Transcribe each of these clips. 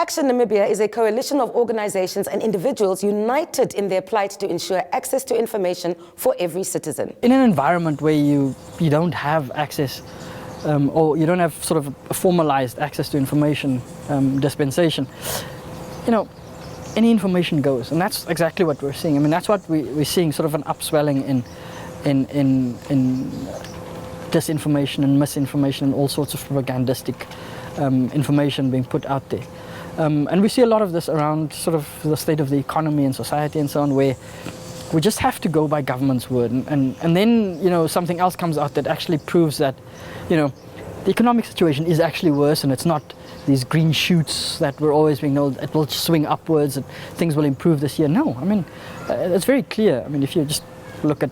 Action Namibia is a coalition of organizations and individuals united in their plight to ensure access to information for every citizen. In an environment where you don't have access or you don't have sort of a formalized access to information dispensation, any information goes, and that's exactly what we're seeing. I mean, that's what we're seeing, sort of an upswelling in disinformation and misinformation and all sorts of propagandistic information being put out there. And we see a lot of this around sort of the state of the economy and society and so on, where we just have to go by government's word, and then something else comes out that actually proves that the economic situation is actually worse, and it's not these green shoots that we're always being told it will swing upwards and things will improve this year. No, I mean it's very clear. I mean, if you just look at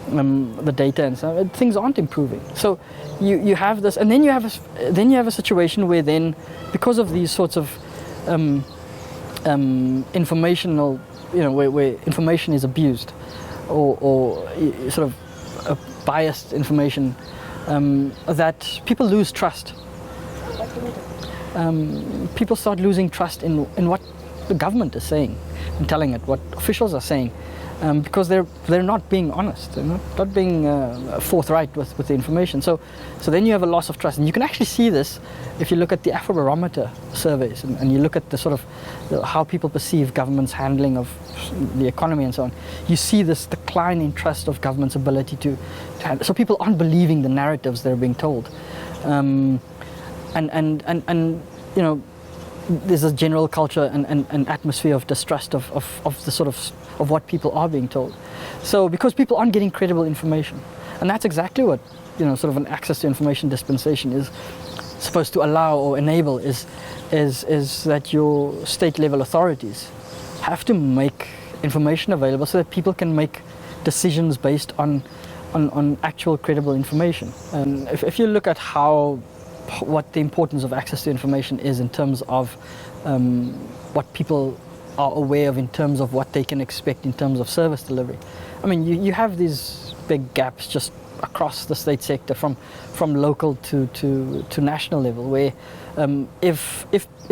the data and so on, things aren't improving. So you have this, and then you have a situation where then, because of these sorts of informational, where information is abused or sort of biased information, that people lose trust. People start losing trust in what the government is saying and telling it, what officials are saying, because they're not being honest, they're not being forthright with the information. So then you have a loss of trust, and you can actually see this if you look at the Afrobarometer surveys and you look at the sort of how people perceive government's handling of the economy and so on. You see this decline in trust of government's ability to handle. So people aren't believing the narratives they're being told. And there's a general culture and atmosphere of distrust of the sort of what people are being told. So because people aren't getting credible information, and that's exactly what sort of an access to information dispensation is supposed to allow or enable, is that your state level authorities have to make information available so that people can make decisions based on actual credible information. And if you look at what the importance of access to information is in terms of what people are aware of, in terms of what they can expect in terms of service delivery. I mean, you have these big gaps just across the state sector, from local to national level, where if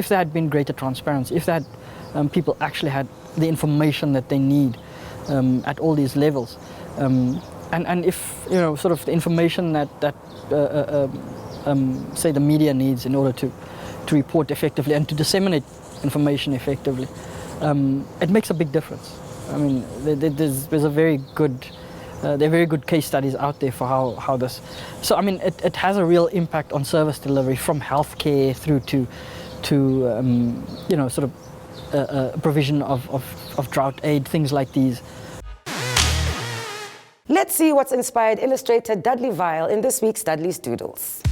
there had been greater transparency, if that people actually had the information that they need at all these levels, and if sort of the information that say the media needs in order to report effectively and to disseminate information effectively, it makes a big difference. I mean, there's a very good, there are very good case studies out there for how this. So I mean, it has a real impact on service delivery, from healthcare through to sort of provision of drought aid, things like these. Let's see what's inspired illustrator Dudley Vile in this week's Dudley's Doodles.